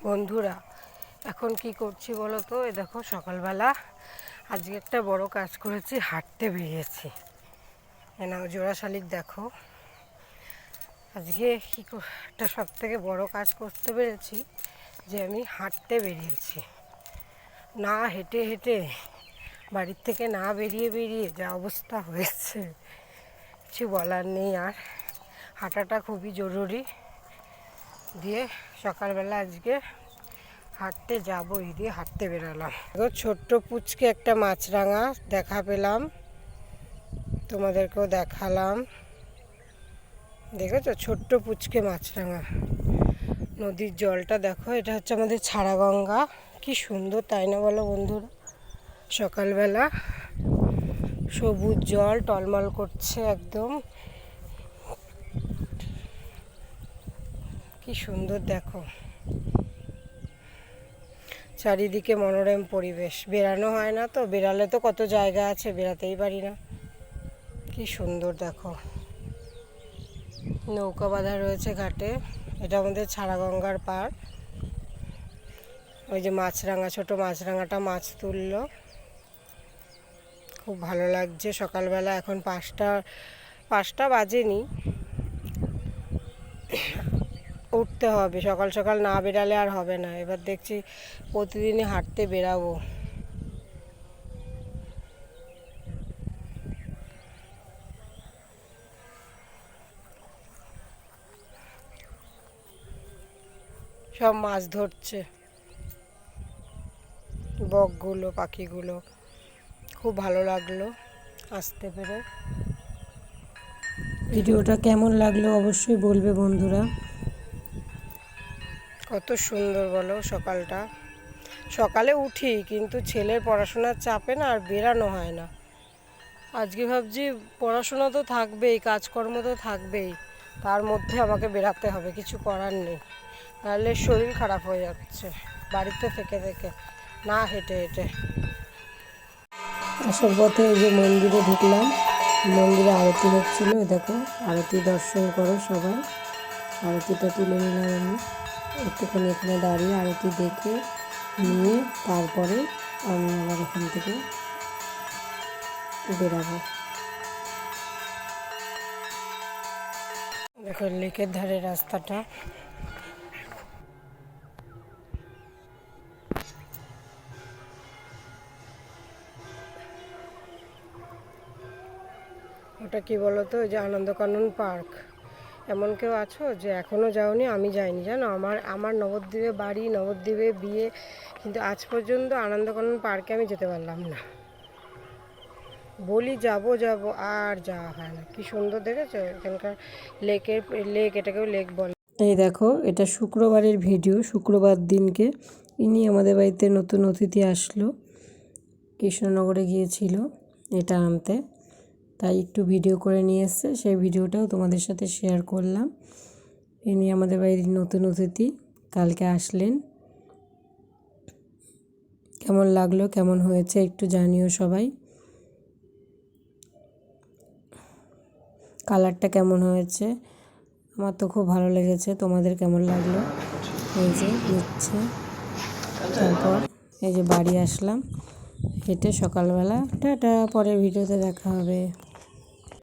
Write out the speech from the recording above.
বন্ধুরা এখন কি করছি বলো তো? এই দেখো সকালবেলা আজকে একটা বড় কাজ করেছি, হাঁটতে বেরিয়েছি। এ নাও জোড়া শালিক দেখো। আজকে একটা সব থেকে বড় কাজ করতে পেরেছি যে আমি হাঁটতে বেরিয়েছি। না হেঁটে হেঁটে বাড়ির থেকে না বেরিয়ে বেরিয়ে যা অবস্থা হয়েছে কিছু বলার নেই। আর হাঁটাটা খুবই জরুরি। দিয়ে সকালবেলা আজকে হাঁটতে যাবো, এই দিয়ে হাঁটতে বেরোলাম। ছোট্ট পুচকে একটা মাছরাঙা দেখা পেলাম, তোমাদেরকেও দেখালাম। দেখেছো ছোট্ট পুচকে মাছরাঙা। নদীর জলটা দেখো, এটা হচ্ছে আমাদের ছাড়া গঙ্গা। কি সুন্দর তাই না বলো বন্ধুরা? সকালবেলা সবুজ জল টলমল করছে একদম, কি সুন্দর দেখো। চারিদিকে মনোরম পরিবেশ। বেরানো হয় না তো, বেরালে তো কত জায়গা আছে, বেরাতেই পারি না। কি সুন্দর দেখো, নৌকা বাঁধা রয়েছে ঘাটে। এটা আমাদের ছাড়া গঙ্গার পার। ওই যে মাছরাঙা, ছোট মাছরাঙাটা মাছ তুললো, খুব ভালো লাগছে। সকালবেলা এখন 5টা বাজেনি, উঠতে হবে। সকাল সকাল না বেরালে আর হবে না। এবার দেখছি প্রতিদিনই হাঁটতে বেরাবো। সব মাছ ধরছে বকগুলো, পাখিগুলো। খুব ভালো লাগলো আসতে পেরে। ভিডিওটা কেমন লাগলো অবশ্যই বলবে বন্ধুরা। কত সুন্দর বলো সকালটা। সকালে উঠি কিন্তু ছেলের পড়াশোনার চাপে না আর বেরানো হয় না। আজকে ভাবছি পড়াশোনা তো থাকবেই, কাজকর্ম তো থাকবেই, তার মধ্যে আমাকে বেরাতে হবে, কিছু করার নেই। নাহলে শরীর খারাপ হয়ে যাচ্ছে বাড়িতে থেকে থেকে, না হেঁটে হেঁটে। আসার পথে এই যে মন্দিরে ঢুকলাম, মন্দিরে আরতি হচ্ছিল। দেখো আরতি দর্শন করো সবাই। আরতিটা তুলে নিলাম আমি একটুখানি, এখানে দাঁড়িয়ে আরতি দেখে নিয়ে তারপরে আমি আবার এখান থেকে বেরাবো। দেখো লেকের ধারে রাস্তাটা। ওটা কি বলো তো, যে আনন্দকানন পার্ক। এমন কেউ আছো যে এখনও যাওনি? আমি যাইনি জানো। আমার নবদ্বীপে বাড়ি, নবদ্বীপে বিয়ে, কিন্তু আজ পর্যন্ত আনন্দকানন পার্কে আমি যেতে পারলাম না। বলি যাব যাব, আর যাওয়া হয় না। কি সুন্দর দেখেছো এখানকার লেক, এটাকেও লেক বলে। এই দেখো এটা শুক্রবারের ভিডিও। শুক্রবার দিনকে ইনি আমাদের বাড়িতে নতুন অতিথি আসলো, কৃষ্ণনগরে গিয়েছিল এটা আনতে, তাই একটু ভিডিও করে নিয়ে এসছে। সেই ভিডিওটাও তোমাদের সাথে শেয়ার করলাম। ইনি আমাদের বাড়ির নতুন অতিথি, কালকে আসলেন। কেমন লাগলো, কেমন হয়েছে একটু জানিও সবাই। কালারটা কেমন হয়েছে, আমার তো খুব ভালো লেগেছে। তোমাদের কেমন লাগলো? এই যে নিচ্ছে। তারপর এই যে বাড়ি আসলাম হেঁটে সকালবেলা। টাটা, পরের ভিডিওতে দেখা হবে।